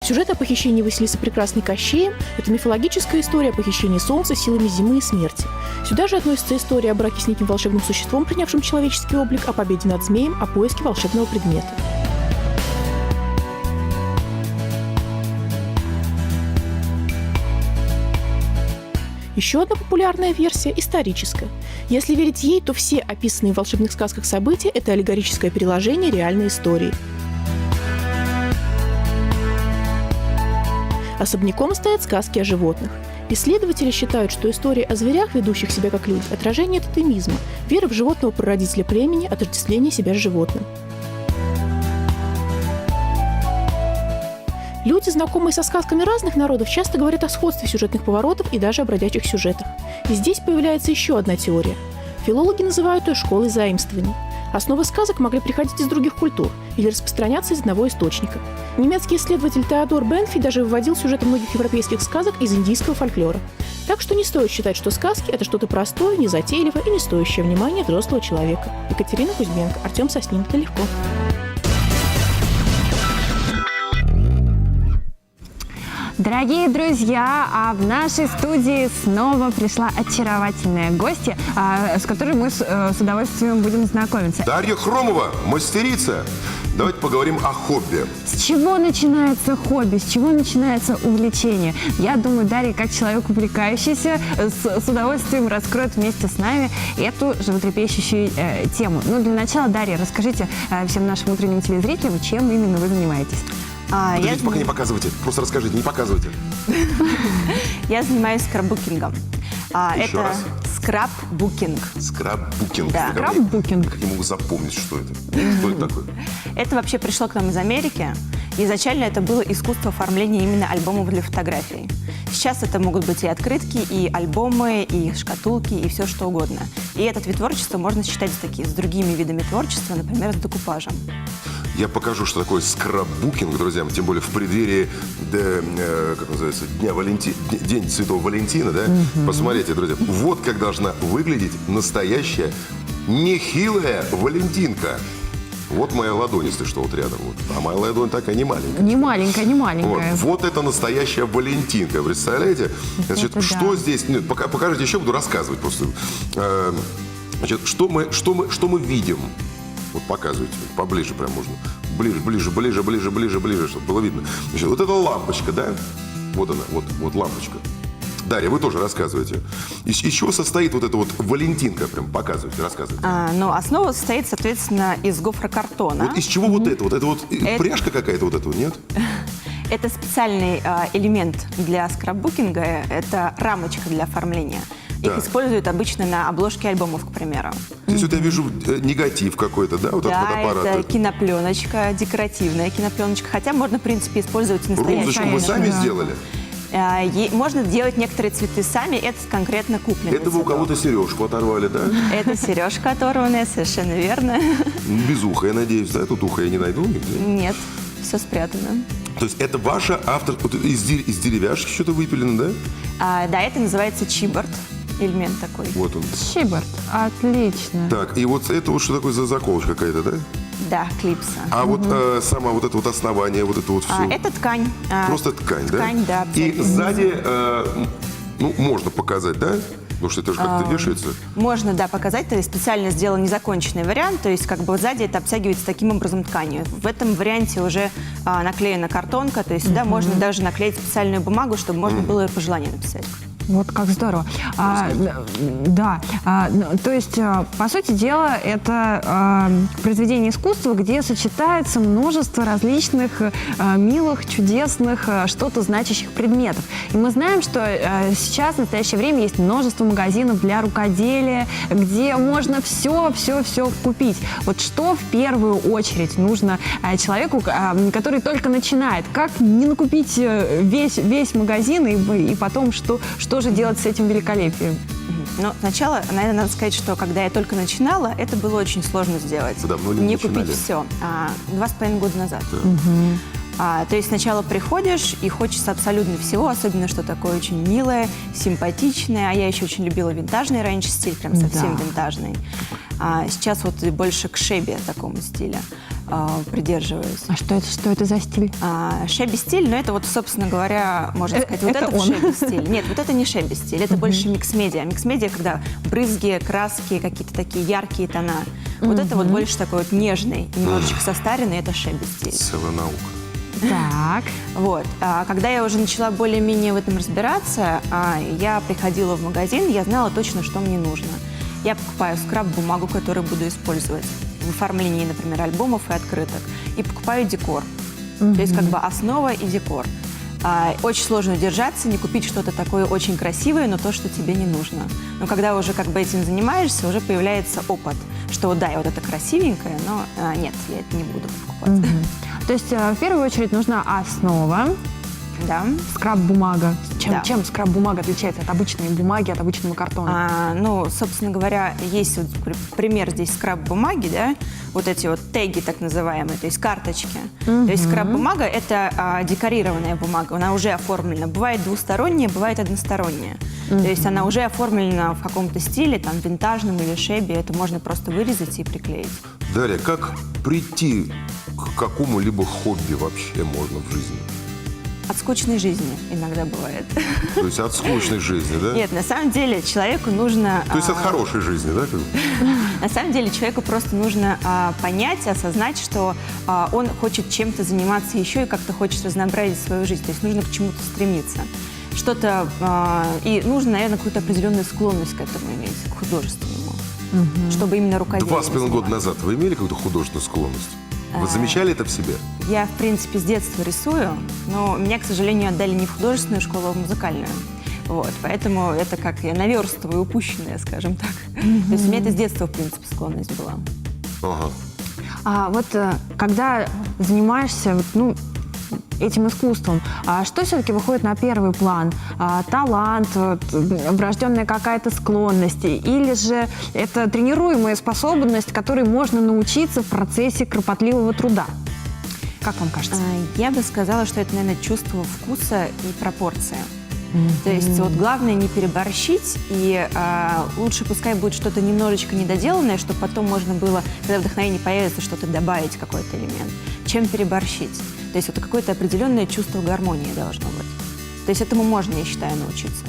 Сюжет о похищении Василисы Прекрасной Кощеем – это мифологическая история о похищении солнца силами зимы и смерти. Сюда же относится история о браке с неким волшебным существом, принявшим человеческий облик, о победе над змеем, о поиске волшебного предмета. Еще одна популярная версия – историческая. Если верить ей, то все описанные в волшебных сказках события – это аллегорическое переложение реальной истории. Особняком стоят сказки о животных. Исследователи считают, что истории о зверях, ведущих себя как люди, отражение тотемизма, веры в животного прародителя племени, отождествление себя с животным. Люди, знакомые со сказками разных народов, часто говорят о сходстве сюжетных поворотов и даже о бродячих сюжетах. И здесь появляется еще одна теория. Филологи называют ее школой заимствований. Основы сказок могли приходить из других культур или распространяться из одного источника. Немецкий исследователь Теодор Бенфи даже выводил сюжеты многих европейских сказок из индийского фольклора. Так что не стоит считать, что сказки – это что-то простое, незатейливое и не стоящее внимания взрослого человека. Екатерина Кузьменко, Артем Соснин. Это легко. Дорогие друзья, а в нашей студии снова пришла очаровательная гостья, с которой мы с удовольствием будем знакомиться. Дарья Хромова, мастерица. Давайте поговорим о хобби. С чего начинается хобби, с чего начинается увлечение? Я думаю, Дарья, как человек увлекающийся, с удовольствием раскроет вместе с нами эту животрепещущую тему. Но для начала, Дарья, расскажите всем нашим утренним телезрителям, чем именно вы занимаетесь. Подождите, пока не показывайте, просто расскажите, не показывайте. Я занимаюсь скраббукингом. Еще Это раз. скраббукинг. Скраббукинг. Да. Скраббукинг. Как я могу запомнить, что это? Что это такое? Это вообще пришло к нам из Америки. Изначально это было искусство оформления именно альбомов для фотографий. Сейчас это могут быть и открытки, и альбомы, и шкатулки, и все что угодно. И этот вид творчества можно считать с другими видами творчества, например, с декупажем. Я покажу, что такое скраббукинг, друзья, тем более в преддверии, как называется, День Святого Валентина, да? Посмотрите, друзья, вот как должна выглядеть настоящая нехилая валентинка. Вот моя ладонь, если что, вот рядом. Вот. А моя ладонь такая не маленькая. Не маленькая, не маленькая. Вот это настоящая валентинка, представляете? Значит, это что да. здесь... Нет, покажите, еще буду рассказывать просто. Значит, что мы видим? Вот показывайте, поближе прям можно. Ближе, чтобы было видно. Значит, вот эта лампочка, да? Вот она, вот лампочка. Дарья, вы тоже рассказывайте. Из чего состоит вот эта вот валентинка? Прям показывайте, рассказывайте. Но основа состоит, соответственно, из гофрокартона. Вот из чего вот это? Вот это вот пряжка какая-то вот эта вот, нет? Это специальный элемент для скраббукинга. Это рамочка для оформления. Да. Их используют обычно на обложке альбомов, к примеру. Здесь вот я вижу негатив какой-то, да? Вот Да, от фотоаппарата. это кинопленочка, декоративная кинопленочка. Хотя можно, в принципе, использовать и настоящую. Розочку вы сами сделали? Можно делать некоторые цветы сами, это конкретно купленный Это вы у цветок. кого-то сережку оторвали, да? Это сережка оторванная, совершенно верно. Без уха, я надеюсь, да? Тут ухо я не найду нигде. Нет, все спрятано. То есть это ваша автор... Вот из деревяшки что-то выпилено, да? Да, это называется чиборд, элемент такой. Вот он. Чиборд. Отлично. Так, и вот это вот что такое за заколочка какая-то, да? Да, клипса. А вот сама вот это вот основание, вот это вот все. Это ткань. Просто ткань, да? Ткань, да. И абсолютно. сзади, можно показать, да? Потому что это же как-то вешается. Можно, да, показать. То есть специально сделан незаконченный вариант. То есть как бы сзади это обтягивается таким образом тканью. В этом варианте уже наклеена картонка. То есть сюда можно даже наклеить специальную бумагу, чтобы можно было по желанию написать. Вот как здорово. Да, то есть, по сути дела, это произведение искусства, где сочетается множество различных милых, чудесных, что-то значащих предметов. И мы знаем, что сейчас, в настоящее время, есть множество магазинов для рукоделия, где можно все купить. Вот что в первую очередь нужно человеку, который только начинает? Как не накупить весь магазин и потом что же делать с этим великолепием? Но сначала, наверное, надо сказать, что когда я только начинала, это было очень сложно сделать. Давно ли не начинали? купить все. 2,5 года назад. То есть сначала приходишь и хочется абсолютно всего, особенно что такое очень милое, симпатичное. А я еще очень любила винтажный раньше стиль, прям совсем винтажный. Сейчас вот больше к шебе такому стилю. придерживаюсь. А что это за стиль? Шеби-стиль, но это вот, собственно говоря, можно сказать, вот это это он. шеби-стиль. Нет, вот это не шеби-стиль, это больше микс-медиа. Микс-медиа, когда брызги, краски, какие-то такие яркие тона. Вот это вот больше такой вот нежный, немножечко состаренный, это шеби-стиль. Целая наука. Так. Вот. Когда я уже начала более-менее в этом разбираться, я приходила в магазин, я знала точно, что мне нужно. Я покупаю скраб-бумагу, которую буду использовать в оформлении, например, альбомов и открыток, и покупаю декор. То есть как бы основа и декор. Очень сложно удержаться, не купить что-то такое очень красивое, но то, что тебе не нужно. Но когда уже как бы этим занимаешься, уже появляется опыт, что да, я вот это красивенькое, но нет, я это не буду покупать. То есть в первую очередь нужна основа, Да. скраб-бумага. Да. Чем скраб-бумага отличается от обычной бумаги, от обычного картона? Ну, собственно говоря, есть вот пример здесь скраб-бумаги, да, вот эти вот теги так называемые, то есть карточки. То есть скраб-бумага – это декорированная бумага, она уже оформлена. Бывает двусторонняя, бывает односторонняя. То есть она уже оформлена в каком-то стиле, там, винтажном или шеби, это можно просто вырезать и приклеить. Дарья, как прийти к какому-либо хобби вообще можно в жизни? От скучной жизни иногда бывает. То есть от скучной жизни, да? Нет, на самом деле человеку нужно… То есть от хорошей жизни, да? На самом деле человеку просто нужно понять, осознать, что он хочет чем-то заниматься еще и как-то хочет разнообразить свою жизнь. То есть нужно к чему-то стремиться. Что-то… и нужно, наверное, какую-то определенную склонность к этому иметь, к художественному. Чтобы именно руководить. 2,5 года назад вы имели какую-то художественную склонность? Вы замечали это в себе? Я, в принципе, с детства рисую, но меня, к сожалению, отдали не в художественную школу, а в музыкальную. Вот, поэтому это как я наверстываю упущенное, скажем так. То есть у меня это с детства, в принципе, склонность была. Ага. Вот когда занимаешься этим искусством, что все-таки выходит на первый план? Талант, врожденная какая-то склонность, или же это тренируемая способность, которой можно научиться в процессе кропотливого труда? Как вам кажется? Я бы сказала, что это, наверное, чувство вкуса и пропорции. То есть вот главное не переборщить, и лучше пускай будет что-то немножечко недоделанное, чтобы потом можно было, когда вдохновение появится, что-то добавить, какой-то элемент, чем переборщить. То есть это какое-то определенное чувство гармонии должно быть. То есть этому можно, я считаю, научиться.